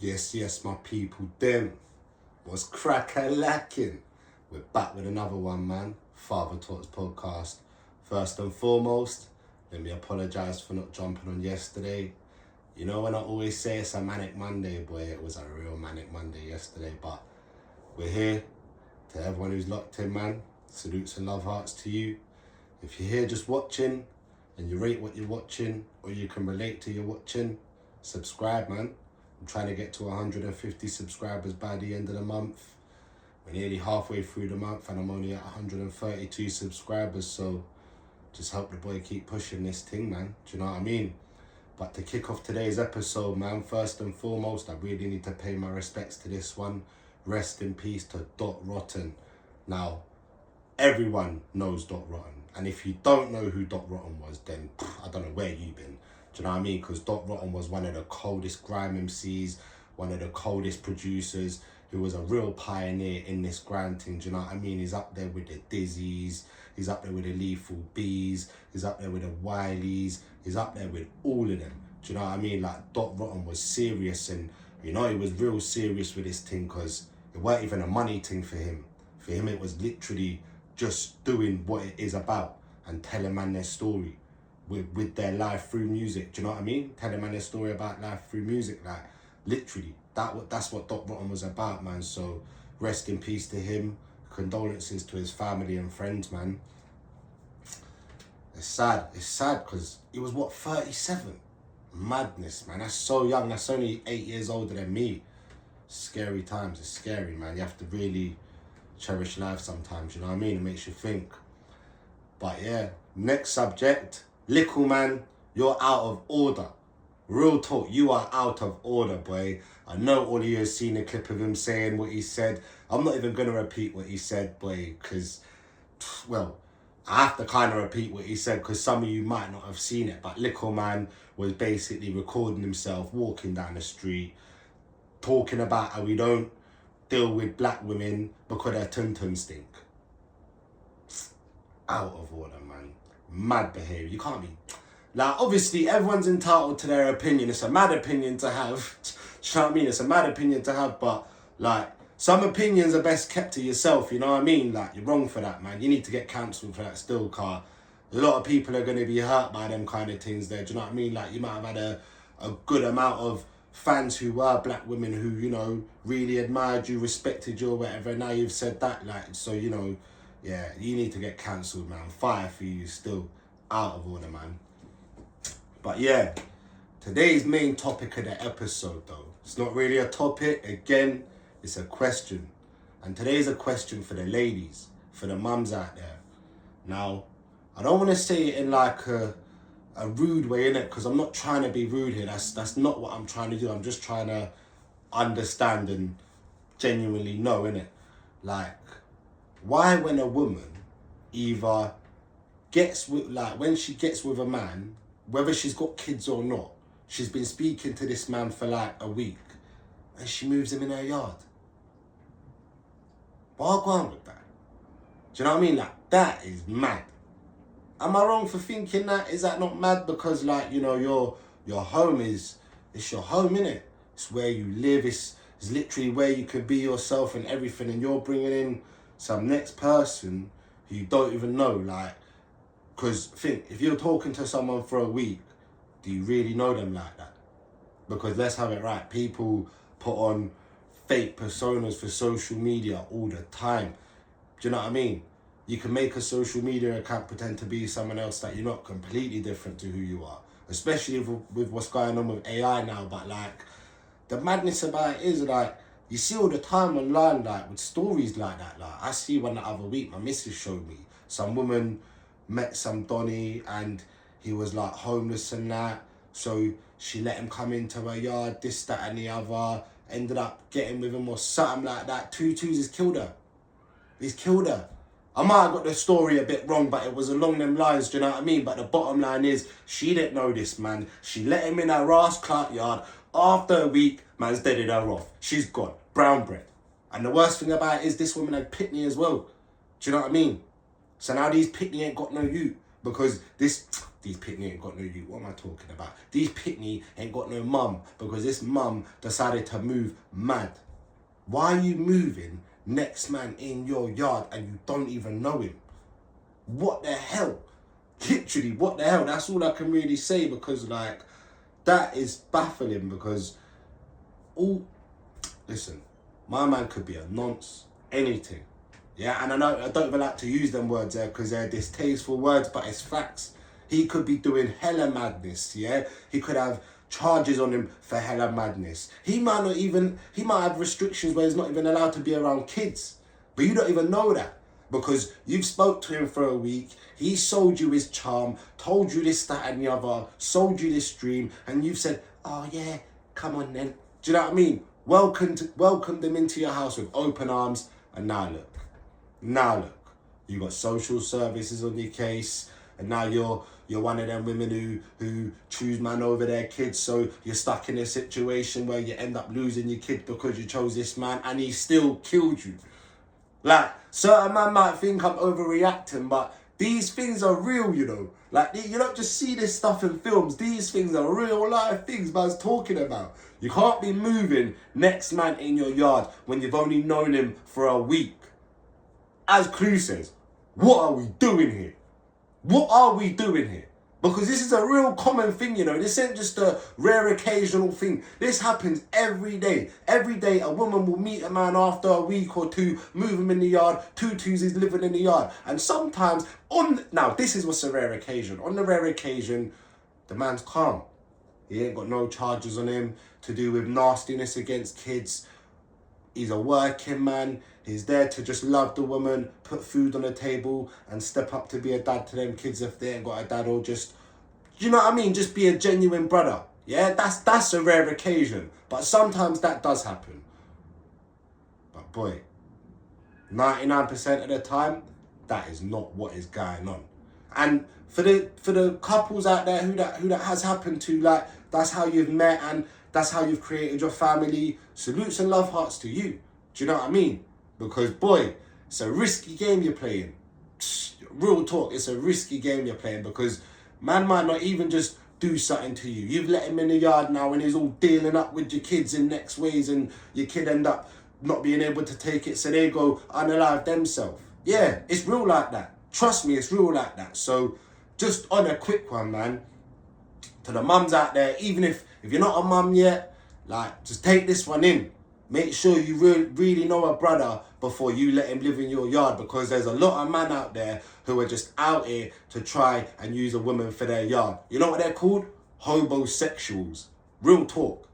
Yes, my people, them was crack-a-lacking. We're back with another one, man. Father Talks Podcast. First and foremost, let me apologise for not jumping on yesterday. You know when I always say it's a manic Monday, boy, it was a real manic Monday yesterday, but we're here. To everyone who's locked in, man, salutes and love hearts to you. If you're here just watching and you rate what you're watching or you can relate to your watching, subscribe, man. I'm trying to get to 150 subscribers by the end of the month. We're nearly halfway through the month and I'm only at 132 subscribers, so just help the boy keep pushing this thing, man. Do you know what I mean? But to kick off today's episode, man, first and foremost, I really need to pay my respects to this one. Rest in peace to Dot Rotten. Now, everyone knows Dot Rotten. And if you don't know who Dot Rotten was, then I don't know where you've been. Do you know what I mean? Because Dot Rotten was one of the coldest grime MCs, one of the coldest producers, who was a real pioneer in this grime thing. Do you know what I mean? He's up there with the Dizzies, he's up there with the Lethal B's, he's up there with the Wileys, he's up there with all of them. Do you know what I mean? Like, Dot Rotten was serious, and you know, he was real serious with this thing because it weren't even a money thing for him. For him, it was literally just doing what it is about and telling man their story with their life through music. Do you know what I mean? Telling man their story about life through music. Like, literally, that's what Dot Rotten was about, man. So, rest in peace to him. Condolences to his family and friends, man. It's sad because he was, 37? Madness, man. That's so young. That's only 8 years older than me. Scary times. It's scary, man. You have to really cherish life sometimes, you know what I mean? It makes you think. But yeah, next subject. Likkle, man, you're out of order. Real talk, you are out of order, boy. I know all of you have seen a clip of him saying what he said. I'm not even going to repeat what he said, boy, because, well, I have to kind of repeat what he said because some of you might not have seen it. But Likkle, man, was basically recording himself walking down the street, talking about how we don't deal with black women because their tum-tum stink. Out of order, man. Mad behaviour. You can't be... Like, obviously, everyone's entitled to their opinion. It's a mad opinion to have. Do you know what I mean? It's a mad opinion to have, but, like, some opinions are best kept to yourself, you know what I mean? Like, you're wrong for that, man. You need to get cancelled for that still, car. A lot of people are going to be hurt by them kind of things there. Do you know what I mean? Like, you might have had a good amount of fans who were black women who, you know, really admired you, respected you or whatever. Now you've said that, like, so, you know, yeah, you need to get cancelled, man. Fire for you still. Out of order, man. But yeah, today's main topic of the episode, though, it's not really a topic. Again, it's a question. And today's a question for the ladies, for the mums out there. Now, I don't want to say it in like a rude way, innit? Because I'm not trying to be rude here. That's not what I'm trying to do. I'm just trying to understand and genuinely know, innit? Like, why when a woman either gets with, like, when she gets with a man, whether she's got kids or not, she's been speaking to this man for like a week and she moves him in her yard. What's going on with that? Do you know what I mean? Like, that is mad. Am I wrong for thinking that? Is that not mad? Because, like, you know, your home it's your home, innit? It's where you live. It's literally where you could be yourself and everything. And you're bringing in some next person who you don't even know. Like, because think, if you're talking to someone for a week, do you really know them like that? Because let's have it right. People put on fake personas for social media all the time. Do you know what I mean? You can make a social media account pretend to be someone else that you're not, completely different to who you are. Especially with what's going on with AI now. But, like, the madness about it is, like, you see all the time online, like, with stories like that. Like, I see one the other week, my missus showed me. Some woman met some Donny and he was, like, homeless and that. So she let him come into her yard, this, that and the other. Ended up getting with him or something like that. 2-2's has killed her. He's killed her. I might have got the story a bit wrong, but it was along them lines, do you know what I mean? But the bottom line is, she didn't know this, man. She let him in her ass cart yard. After a week, man's deaded her off. She's gone. Brown bread. And the worst thing about it is this woman had pitney as well. Do you know what I mean? So now these pitney ain't got no youth. Because this these pitney ain't got no youth. What am I talking about? These pitney ain't got no mum because this mum decided to move mad. Why are you moving next man in your yard and you don't even know him? What the hell? Literally, what the hell? That's all I can really say, because like, that is baffling. Because listen, my man could be a nonce, anything. Yeah, and I don't even like to use them words there because they're distasteful words, but it's facts. He could be doing hella madness, yeah? He could have charges on him for hella madness. He might have restrictions where he's not even allowed to be around kids. But you don't even know that because you've spoke to him for a week. He sold you his charm, told you this, that and the other, sold you this dream, and you've said, oh yeah, come on then. Do you know what I mean? Welcomed them into your house with open arms, and now look, you got social services on your case, and now you're one of them women who choose man over their kids, so you're stuck in a situation where you end up losing your kid because you chose this man and he still killed you. Like, certain man might think I'm overreacting, but these things are real, you know. Like, you don't just see this stuff in films. These things are real life things man's talking about. You can't be moving next man in your yard when you've only known him for a week. As Clue says, what are we doing here? What are we doing here? Because this is a real common thing, you know. This ain't just a rare occasional thing. This happens every day. Every day a woman will meet a man after a week or two, move him in the yard, 2 Tuesdays living in the yard. And sometimes, now this is what's a rare occasion. On the rare occasion, the man's calm. He ain't got no charges on him to do with nastiness against kids. He's a working man. He's there to just love the woman, put food on the table, and step up to be a dad to them kids if they ain't got a dad, or just, you know what I mean? Just be a genuine brother. Yeah, that's a rare occasion. But sometimes that does happen. But boy, 99% of the time, that is not what is going on. And for the couples out there who that has happened to, like, that's how you've met and that's how you've created your family, salutes and love hearts to you. Do you know what I mean? Because boy, it's a risky game you're playing. Real talk, it's a risky game you're playing, because man might not even just do something to you. You've let him in the yard now and he's all dealing up with your kids in next ways, and your kid end up not being able to take it, so they go unalive themselves. Yeah, it's real like that. Trust me, it's real like that. So just on a quick one, man, to the mums out there, even if you're not a mum yet, like, just take this one in. Make sure you really know a brother before you let him live in your yard, because there's a lot of men out there who are just out here to try and use a woman for their yard. You know what they're called? Hobosexuals. Real talk.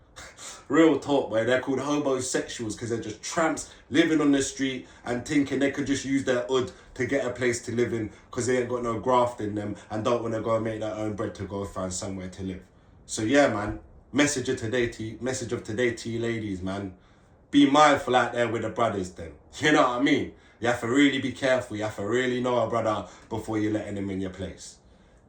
Real talk, where they're called hobosexuals because they're just tramps living on the street and thinking they could just use their hood to get a place to live in because they ain't got no graft in them and don't want to go and make their own bread to go find somewhere to live. So yeah, man, message of today to you ladies, man. Be mindful out there with the brothers then. You know what I mean? You have to really be careful. You have to really know a brother before you're letting him in your place.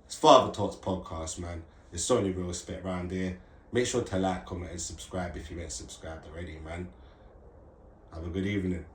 It's Father Talks Podcast, man. It's only real spit around here. Make sure to like, comment and subscribe if you ain't subscribed already, man. Have a good evening.